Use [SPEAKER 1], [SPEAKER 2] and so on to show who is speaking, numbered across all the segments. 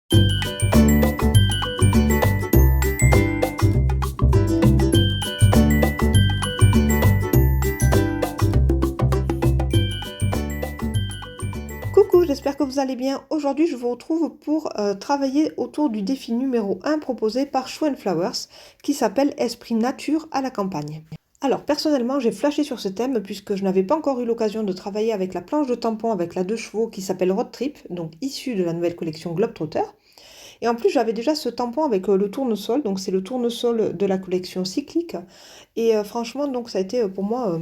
[SPEAKER 1] Coucou, j'espère que vous allez bien. Aujourd'hui, je vous retrouve pour travailler autour du défi numéro 1 proposé par Show Flowers qui s'appelle Esprit nature à la campagne. Alors, personnellement, j'ai flashé sur ce thème puisque je n'avais pas encore eu l'occasion de travailler avec la planche de tampon avec la 2 chevaux qui s'appelle Road Trip, donc issue de la nouvelle collection Globetrotter. Et en plus, j'avais déjà ce tampon avec le tournesol, donc c'est le tournesol de la collection cyclique. Et franchement, donc ça a été pour moi,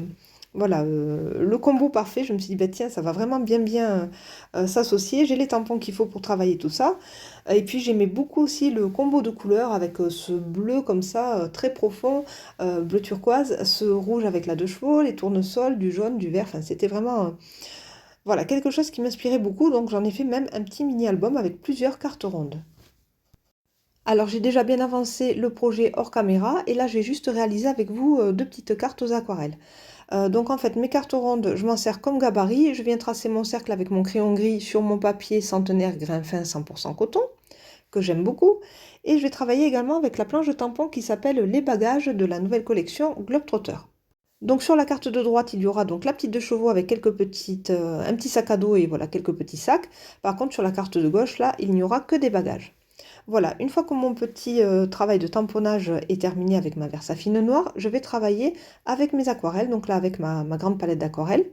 [SPEAKER 1] voilà, le combo parfait. Je me suis dit, bah, tiens, ça va vraiment bien s'associer. J'ai les tampons qu'il faut pour travailler tout ça. Et puis j'aimais beaucoup aussi le combo de couleurs avec ce bleu comme ça, très profond, bleu turquoise, ce rouge avec la 2 chevaux, les tournesols, du jaune, du vert. Enfin, c'était vraiment, voilà, quelque chose qui m'inspirait beaucoup. Donc j'en ai fait même un petit mini-album avec plusieurs cartes rondes. Alors j'ai déjà bien avancé le projet hors caméra et là je vais juste réaliser avec vous deux petites cartes aux aquarelles. Donc en fait mes cartes rondes je m'en sers comme gabarit, je viens tracer mon cercle avec mon crayon gris sur mon papier centenaire grain fin 100% coton que j'aime beaucoup et je vais travailler également avec la planche de tampon qui s'appelle les bagages de la nouvelle collection Globetrotter. Donc sur la carte de droite il y aura donc la petite de chevaux avec quelques petites, un petit sac à dos et voilà quelques petits sacs. Par contre sur la carte de gauche là il n'y aura que des bagages. Voilà, une fois que mon petit travail de tamponnage est terminé avec ma Versafine noire, je vais travailler avec mes aquarelles, donc là avec ma grande palette d'aquarelles.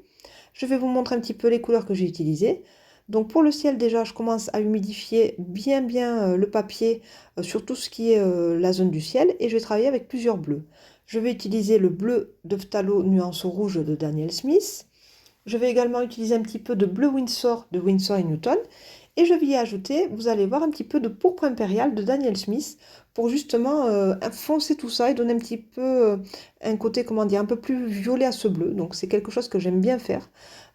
[SPEAKER 1] Je vais vous montrer un petit peu les couleurs que j'ai utilisées. Donc pour le ciel déjà, je commence à humidifier bien le papier sur tout ce qui est la zone du ciel et je vais travailler avec plusieurs bleus. Je vais utiliser le bleu de Phthalo nuance rouge de Daniel Smith. Je vais également utiliser un petit peu de bleu Windsor de Winsor et Newton. Et je vais y ajouter, vous allez voir, un petit peu de pourpre impérial de Daniel Smith pour justement foncer tout ça et donner un petit peu un côté, comment dire, un peu plus violet à ce bleu. Donc c'est quelque chose que j'aime bien faire.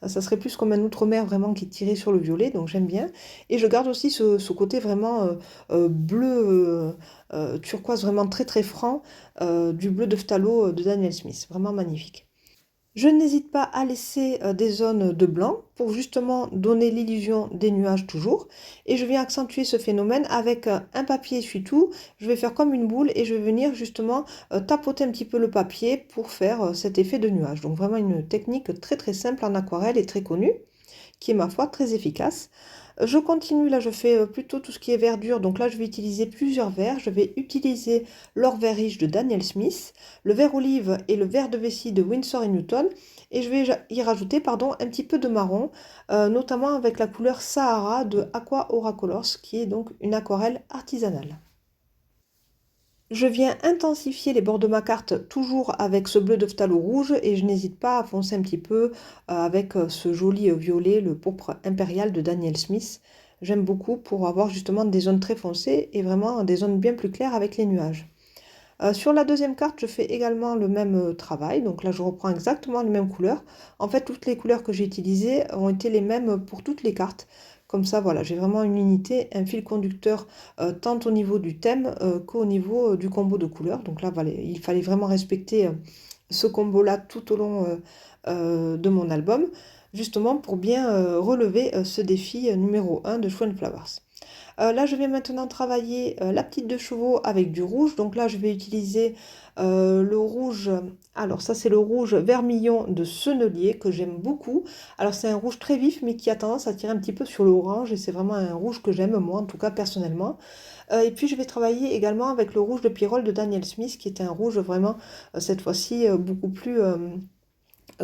[SPEAKER 1] Ça serait plus comme un outre-mer vraiment qui est tiré sur le violet, donc j'aime bien. Et je garde aussi ce côté vraiment bleu turquoise, vraiment très franc du bleu de phthalo de Daniel Smith. Vraiment magnifique. Je n'hésite pas à laisser des zones de blanc pour justement donner l'illusion des nuages toujours. Et je viens accentuer ce phénomène avec un papier essuie-tout. Je vais faire comme une boule et je vais venir justement tapoter un petit peu le papier pour faire cet effet de nuage. Donc vraiment une technique très simple en aquarelle et très connue, qui est ma foi très efficace. Je continue, là je fais plutôt tout ce qui est verdure, donc là je vais utiliser plusieurs verres. Je vais utiliser l'or vert riche de Daniel Smith, le vert olive et le vert de vessie de Winsor et Newton, et je vais y rajouter pardon, un petit peu de marron, notamment avec la couleur Sahara de Aqua Aura Colors, qui est donc une aquarelle artisanale. Je viens intensifier les bords de ma carte toujours avec ce bleu de phthalo rouge et je n'hésite pas à foncer un petit peu avec ce joli violet, le pourpre impérial de Daniel Smith. J'aime beaucoup pour avoir justement des zones très foncées et vraiment des zones bien plus claires avec les nuages. Sur la deuxième carte, je fais également le même travail. Donc là, je reprends exactement les mêmes couleurs. En fait, toutes les couleurs que j'ai utilisées ont été les mêmes pour toutes les cartes. Comme ça, voilà, j'ai vraiment une unité, un fil conducteur, tant au niveau du thème qu'au niveau du combo de couleurs. Donc là, voilà, il fallait vraiment respecter ce combo-là tout au long de mon album, justement pour bien relever ce défi numéro 1 de Schwan Flowers. Là, je vais maintenant travailler la petite de chevaux avec du rouge. Donc là, je vais utiliser le rouge. Alors ça, c'est le rouge vermillon de Sennelier que j'aime beaucoup. Alors c'est un rouge très vif, mais qui a tendance à tirer un petit peu sur l'orange. Et c'est vraiment un rouge que j'aime, moi, en tout cas personnellement. Et puis, je vais travailler également avec le rouge de Pyrrole de Daniel Smith, qui est un rouge vraiment, cette fois-ci, beaucoup plus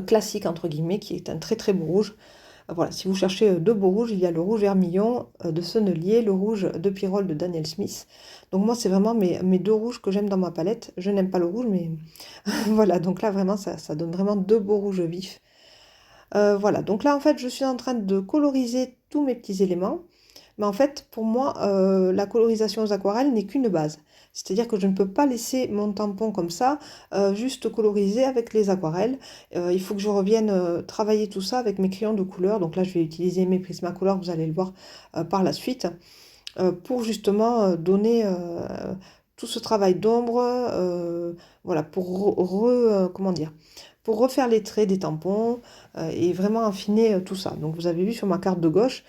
[SPEAKER 1] classique, entre guillemets, qui est un très beau rouge. Voilà, si vous cherchez deux beaux rouges, il y a le rouge vermillon de Sennelier, le rouge de Pyrrole de Daniel Smith. Donc moi, c'est vraiment mes deux rouges que j'aime dans ma palette. Je n'aime pas le rouge, mais voilà, donc là, vraiment, ça donne vraiment deux beaux rouges vifs. Voilà, donc là, en fait, je suis en train de coloriser tous mes petits éléments. Mais en fait, pour moi, la colorisation aux aquarelles n'est qu'une base. C'est-à-dire que je ne peux pas laisser mon tampon comme ça, juste coloriser avec les aquarelles. Il faut que je revienne travailler tout ça avec mes crayons de couleur. Donc là, je vais utiliser mes Prismacolor, vous allez le voir par la suite, pour justement donner tout ce travail d'ombre, voilà, comment dire, pour refaire les traits des tampons et vraiment affiner tout ça. Donc vous avez vu sur ma carte de gauche,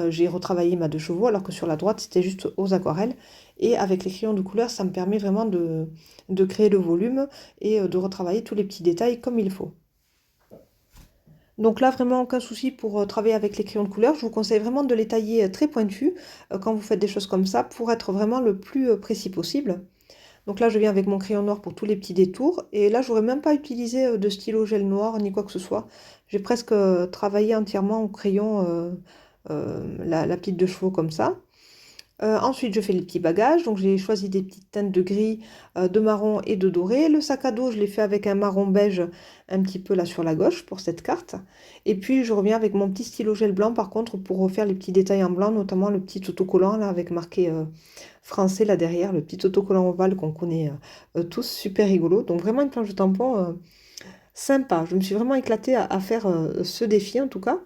[SPEAKER 1] j'ai retravaillé ma 2 chevaux, alors que sur la droite, c'était juste aux aquarelles. Et avec les crayons de couleur, ça me permet vraiment de créer le volume et de retravailler tous les petits détails comme il faut. Donc là, vraiment aucun souci pour travailler avec les crayons de couleur. Je vous conseille vraiment de les tailler très pointus quand vous faites des choses comme ça pour être vraiment le plus précis possible. Donc là, je viens avec mon crayon noir pour tous les petits détours. Et là, j'aurais même pas utilisé de stylo gel noir ni quoi que ce soit. J'ai presque travaillé entièrement au crayon la petite 2 chevaux comme ça. Ensuite, je fais les petits bagages. Donc, j'ai choisi des petites teintes de gris, de marron et de doré. Le sac à dos, je l'ai fait avec un marron beige un petit peu là sur la gauche pour cette carte. Et puis, je reviens avec mon petit stylo gel blanc par contre pour refaire les petits détails en blanc, notamment le petit autocollant là avec marqué français là derrière, le petit autocollant ovale qu'on connaît tous, super rigolo. Donc, vraiment une planche de tampon sympa. Je me suis vraiment éclatée à faire ce défi en tout cas.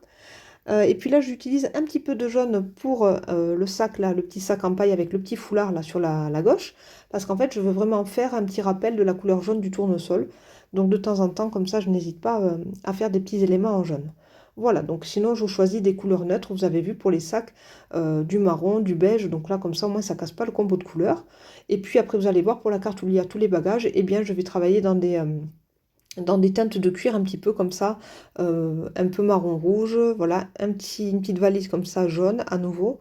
[SPEAKER 1] Et puis là, j'utilise un petit peu de jaune pour le sac là, le petit sac en paille avec le petit foulard là sur la gauche, parce qu'en fait, je veux vraiment faire un petit rappel de la couleur jaune du tournesol. Donc de temps en temps, comme ça, je n'hésite pas à faire des petits éléments en jaune. Voilà, donc sinon, je vous choisis des couleurs neutres, vous avez vu pour les sacs, du marron, du beige, donc là, comme ça, au moins, ça casse pas le combo de couleurs. Et puis après, vous allez voir, pour la carte où il y a tous les bagages, eh bien, je vais travailler dans des teintes de cuir un petit peu comme ça, un peu marron rouge, voilà, une petite valise comme ça jaune à nouveau.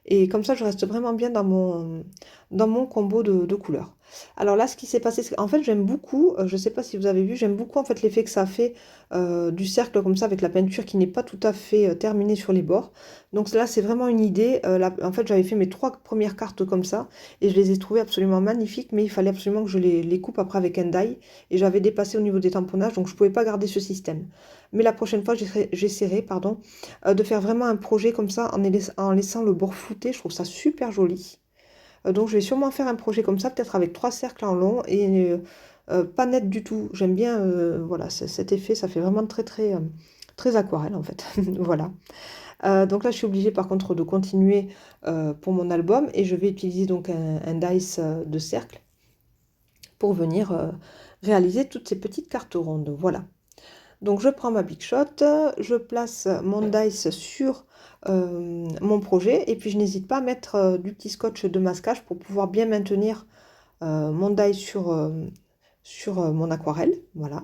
[SPEAKER 1] Et comme ça, je reste vraiment bien dans mon combo de couleurs. Alors là, ce qui s'est passé, c'est qu'en fait, j'aime beaucoup, je ne sais pas si vous avez vu, j'aime beaucoup en fait l'effet que ça fait du cercle comme ça avec la peinture qui n'est pas tout à fait terminée sur les bords. Donc là, c'est vraiment une idée. En fait, j'avais fait mes 3 premières cartes comme ça et je les ai trouvées absolument magnifiques, mais il fallait absolument que je les coupe après avec un die et j'avais dépassé au niveau des tamponnages, donc je ne pouvais pas garder ce système. Mais la prochaine fois, j'essaierai, pardon, de faire vraiment un projet comme ça en laissant le bord flouté. Je trouve ça super joli. Donc je vais sûrement faire un projet comme ça, peut-être avec 3 cercles en long et pas net du tout. J'aime bien voilà, cet effet, ça fait vraiment très aquarelle en fait. Voilà. Donc là, je suis obligée par contre de continuer pour mon album et je vais utiliser donc un dice de cercle pour venir réaliser toutes ces petites cartes rondes. Voilà. Donc je prends ma Big Shot, je place mon dice sur mon projet et puis je n'hésite pas à mettre du petit scotch de masquage pour pouvoir bien maintenir mon dice sur mon aquarelle. Voilà.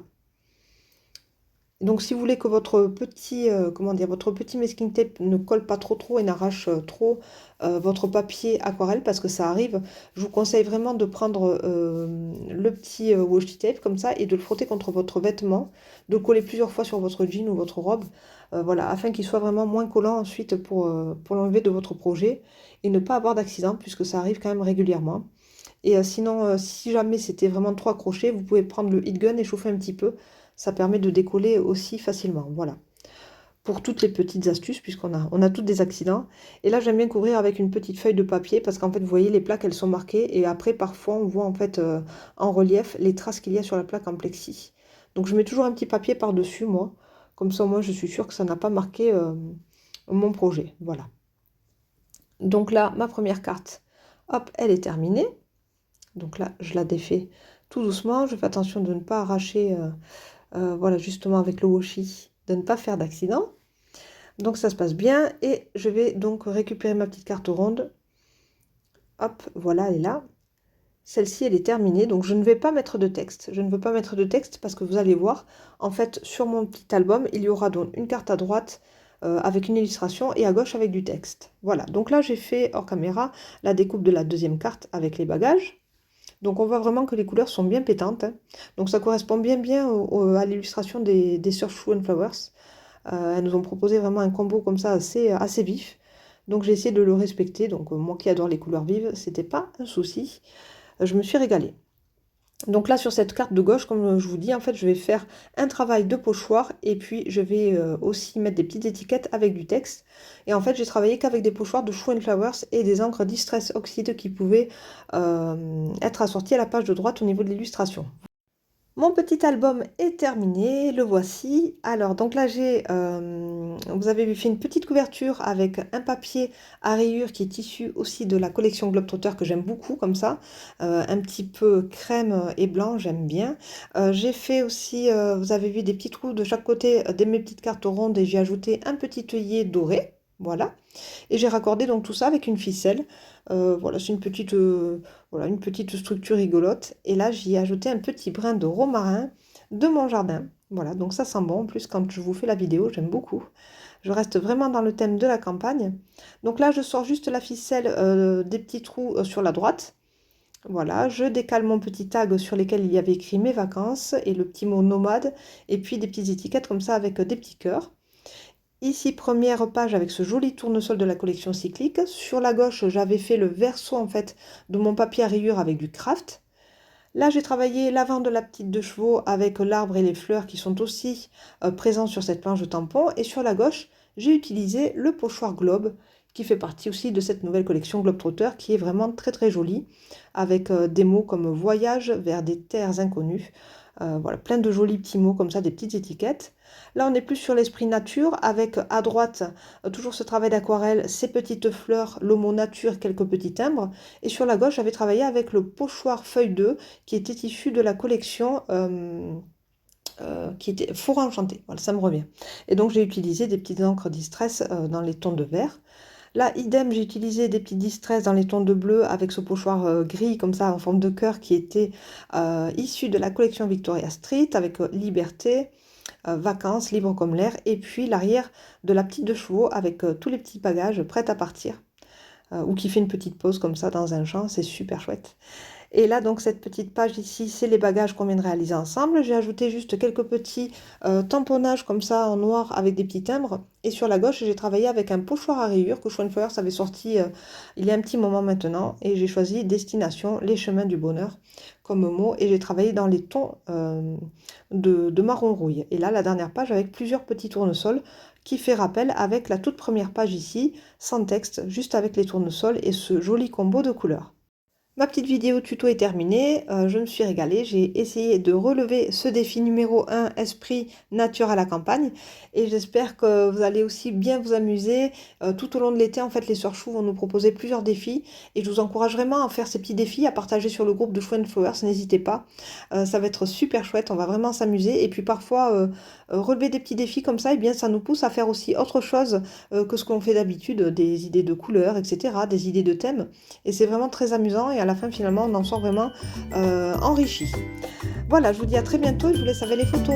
[SPEAKER 1] Donc si vous voulez que votre petit, comment dire, votre petit masking tape ne colle pas trop et n'arrache trop votre papier aquarelle, parce que ça arrive, je vous conseille vraiment de prendre le petit washi tape comme ça et de le frotter contre votre vêtement, de le coller plusieurs fois sur votre jean ou votre robe, voilà, afin qu'il soit vraiment moins collant ensuite pour l'enlever de votre projet et ne pas avoir d'accident, puisque ça arrive quand même régulièrement. Et sinon, si jamais c'était vraiment trop accroché, vous pouvez prendre le heat gun et chauffer un petit peu. Ça permet de décoller aussi facilement. Voilà. Pour toutes les petites astuces, on a toutes des accidents. Et là, j'aime bien couvrir avec une petite feuille de papier parce qu'en fait, vous voyez, les plaques, elles sont marquées. Et après, parfois, on voit en fait en relief les traces qu'il y a sur la plaque en plexi. Donc, je mets toujours un petit papier par-dessus, moi. Comme ça, moi, je suis sûre que ça n'a pas marqué mon projet. Voilà. Donc là, ma première carte, hop, elle est terminée. Donc là, je la défais tout doucement. Je fais attention de ne pas arracher, voilà, justement avec le washi, de ne pas faire d'accident. Donc ça se passe bien. Et je vais donc récupérer ma petite carte ronde. Hop, voilà, elle est là. Celle-ci, elle est terminée. Donc je ne vais pas mettre de texte. Je ne veux pas mettre de texte parce que vous allez voir, en fait, sur mon petit album, il y aura donc une carte à droite avec une illustration et à gauche avec du texte. Voilà, donc là, j'ai fait hors caméra la découpe de la deuxième carte avec les bagages. Donc on voit vraiment que les couleurs sont bien pétantes, hein. Donc ça correspond bien à l'illustration des sœurs Shoe and Flowers. Elles nous ont proposé vraiment un combo comme ça assez vif. Donc j'ai essayé de le respecter. Donc moi qui adore les couleurs vives, c'était pas un souci. Je me suis régalée. Donc là sur cette carte de gauche, comme je vous dis, en fait je vais faire un travail de pochoir et puis je vais aussi mettre des petites étiquettes avec du texte. Et en fait j'ai travaillé qu'avec des pochoirs de Shoe and Flowers et des encres Distress Oxide qui pouvaient être assorties à la page de droite au niveau de l'illustration. Mon petit album est terminé, le voici. Alors, donc là, vous avez vu, fait une petite couverture avec un papier à rayures qui est issu aussi de la collection Globetrotter que j'aime beaucoup, comme ça. Un petit peu crème et blanc, j'aime bien. J'ai fait aussi, vous avez vu, des petits trous de chaque côté de mes petites cartes rondes et j'ai ajouté un petit œillet doré. Voilà. Et j'ai raccordé donc tout ça avec une ficelle. Voilà, c'est voilà, une petite structure rigolote. Et là, j'y ai ajouté un petit brin de romarin de mon jardin. Voilà, donc ça sent bon. En plus, quand je vous fais la vidéo, j'aime beaucoup. Je reste vraiment dans le thème de la campagne. Donc là, je sors juste la ficelle des petits trous sur la droite. Voilà, je décale mon petit tag sur lesquels il y avait écrit mes vacances et le petit mot nomade. Et puis des petites étiquettes comme ça avec des petits cœurs. Ici, première page avec ce joli tournesol de la collection cyclique. Sur la gauche, j'avais fait le verso en fait de mon papier à rayures avec du craft. Là, j'ai travaillé l'avant de la petite de chevaux avec l'arbre et les fleurs qui sont aussi présents sur cette planche de tampon. Et sur la gauche, j'ai utilisé le pochoir Globe qui fait partie aussi de cette nouvelle collection Globetrotter qui est vraiment très très jolie avec des mots comme voyage vers des terres inconnues. Voilà, plein de jolis petits mots comme ça, des petites étiquettes. Là, on est plus sur l'esprit nature avec à droite toujours ce travail d'aquarelle, ces petites fleurs, le mot nature, quelques petits timbres. Et sur la gauche, j'avais travaillé avec le pochoir feuille 2 qui était issu de la collection qui était Four Enchanté. Voilà, ça me revient. Et donc, j'ai utilisé des petites encres Distress dans les tons de vert. Là, idem, j'ai utilisé des petits distress dans les tons de bleu avec ce pochoir gris comme ça en forme de cœur qui était issu de la collection Victoria Street avec Liberté, Vacances, Libre comme l'air et puis l'arrière de la petite de chevaux avec tous les petits bagages prêts à partir ou qui fait une petite pause comme ça dans un champ, c'est super chouette. Et là, donc, cette petite page ici, c'est les bagages qu'on vient de réaliser ensemble. J'ai ajouté juste quelques petits tamponnages comme ça en noir avec des petits timbres. Et sur la gauche, j'ai travaillé avec un pochoir à rayures que Schwan Flowers avait sorti il y a un petit moment maintenant. Et j'ai choisi Destination, les chemins du bonheur comme mot. Et j'ai travaillé dans les tons de marron rouille. Et là, la dernière page avec plusieurs petits tournesols qui fait rappel avec la toute première page ici, sans texte, juste avec les tournesols et ce joli combo de couleurs. Ma petite vidéo tuto est terminée, je me suis régalée, j'ai essayé de relever ce défi numéro 1, esprit nature à la campagne, et j'espère que vous allez aussi bien vous amuser. Tout au long de l'été, en fait, les sœurs Chou vont nous proposer plusieurs défis, et je vous encourage vraiment à faire ces petits défis, à partager sur le groupe de Chou Flowers, n'hésitez pas. Ça va être super chouette, on va vraiment s'amuser, et puis parfois, relever des petits défis comme ça, et bien, ça nous pousse à faire aussi autre chose que ce qu'on fait d'habitude, des idées de couleurs, etc., des idées de thèmes. Et c'est vraiment très amusant et à la fin finalement on en sort vraiment enrichi. Voilà, je vous dis à très bientôt et je vous laisse avec les photos.